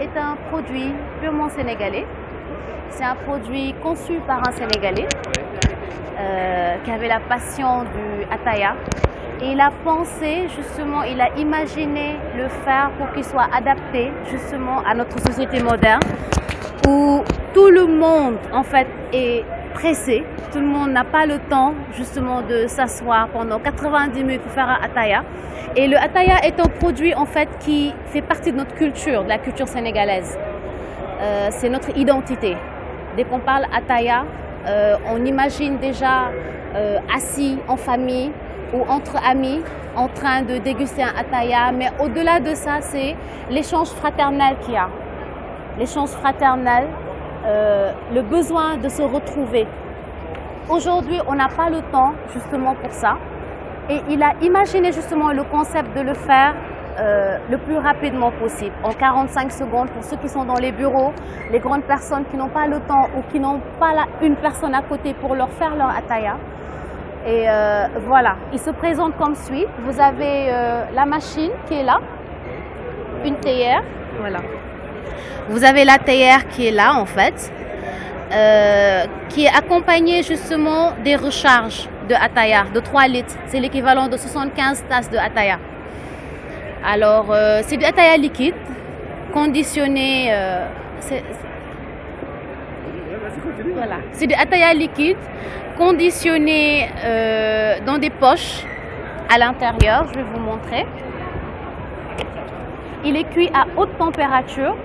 est un produit purement sénégalais. C'est un produit conçu par un Sénégalais qui avait la passion du Ataya. Et il a pensé, justement, il a imaginé le faire pour qu'il soit adapté justement à notre société moderne où tout le monde en fait est pressé. Tout le monde n'a pas le temps justement de s'asseoir pendant 90 minutes pour faire un Ataya. Et le Ataya est un produit en fait qui fait partie de notre culture, de la culture sénégalaise. C'est notre identité. Dès qu'on parle Ataya, on imagine déjà assis en famille ou entre amis en train de déguster un Ataya. Mais au-delà de ça, c'est l'échange fraternel qu'il y a. L'échange fraternel, le besoin de se retrouver. Aujourd'hui, on n'a pas le temps justement pour ça. Et il a imaginé justement le concept de le faire le plus rapidement possible, en 45 secondes pour ceux qui sont dans les bureaux, les grandes personnes qui n'ont pas le temps ou qui n'ont pas une personne à côté pour leur faire leur Ataya. Et voilà, il se présente comme suit. Vous avez la machine qui est là, une théière, voilà. Vous avez la théière qui est là en fait, qui est accompagnée justement des recharges de Ataya, de 3 litres. C'est l'équivalent de 75 tasses de Ataya. Alors, c'est du Ataya liquide, conditionné. Voilà. C'est du Ataya liquide, conditionné dans des poches à l'intérieur. Je vais vous montrer. Il est cuit à haute température,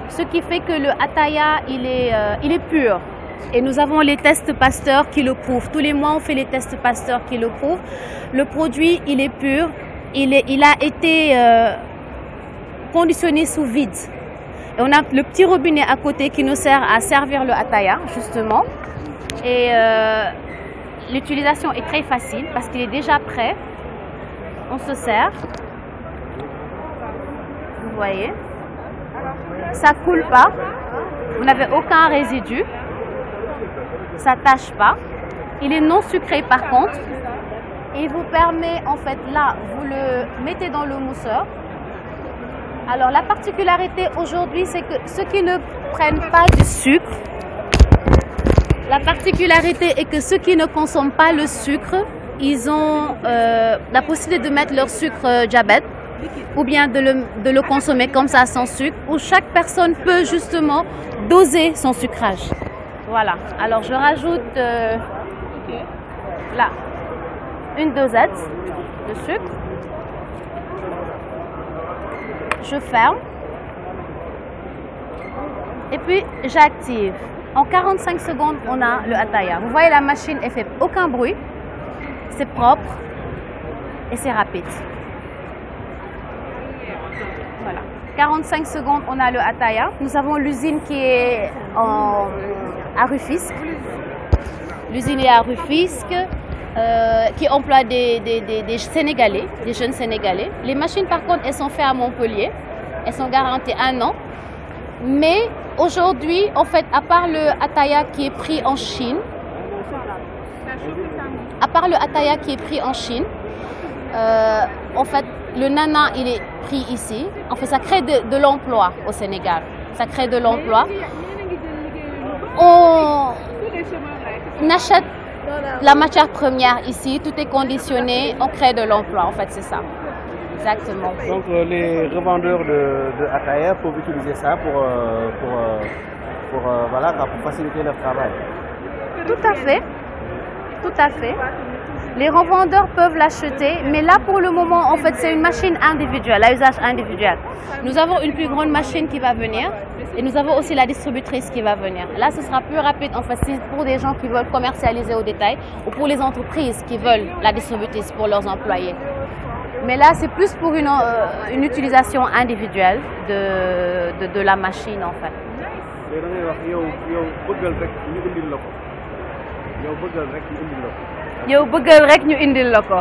ce qui fait que le Ataya, il est pur. Et nous avons les tests Pasteur qui le prouvent. Tous les mois, on fait les tests Pasteur qui le prouvent. Le produit, il est pur. Il a été conditionné sous vide. Et on a le petit robinet à côté qui nous sert à servir le Ataya, justement. Et l'utilisation est très facile parce qu'il est déjà prêt. On se sert. Vous voyez. Ça ne coule pas. Vous n'avez aucun résidu. Ça ne tâche pas. Il est non sucré par contre. Il vous permet, en fait, là, vous le mettez dans le mousseur. Alors, la particularité aujourd'hui, c'est que ceux qui ne prennent pas du sucre, la particularité est que ceux qui ne consomment pas le sucre, ils ont la possibilité de mettre leur sucre diabète ou bien de le consommer comme ça sans sucre, où chaque personne peut justement doser son sucrage. Voilà. Alors, je rajoute là une dosette de sucre. Je ferme. Et puis, j'active. En 45 secondes, on a le Ataya. Vous voyez, la machine ne fait aucun bruit. C'est propre et c'est rapide. Voilà. 45 secondes, on a le Ataya. Nous avons l'usine qui est à Rufisque. L'usine est à Rufisque. Qui emploie des Sénégalais, des jeunes Sénégalais. Les machines, par contre, elles sont faites à Montpellier. Elles sont garanties 1 an. Mais aujourd'hui, en fait, à part le Ataya qui est pris en Chine, en fait, le nana, il est pris ici. En fait, ça crée de l'emploi au Sénégal. Ça crée de l'emploi. On achète la matière première ici, tout est conditionné, on crée de l'emploi, en fait, c'est ça. Exactement. Donc, les revendeurs de Ataya peuvent utiliser ça pour faciliter leur travail. Tout à fait. Tout à fait. Les revendeurs peuvent l'acheter, mais là, pour le moment, en fait, c'est une machine individuelle, à usage individuel. Nous avons une plus grande machine qui va venir et nous avons aussi la distributrice qui va venir. Là, ce sera plus rapide, en fait, pour des gens qui veulent commercialiser au détail ou pour les entreprises qui veulent la distributrice pour leurs employés. Mais là, c'est plus pour une utilisation individuelle de la machine, en fait. yow bëggal rek ñu indil la ko.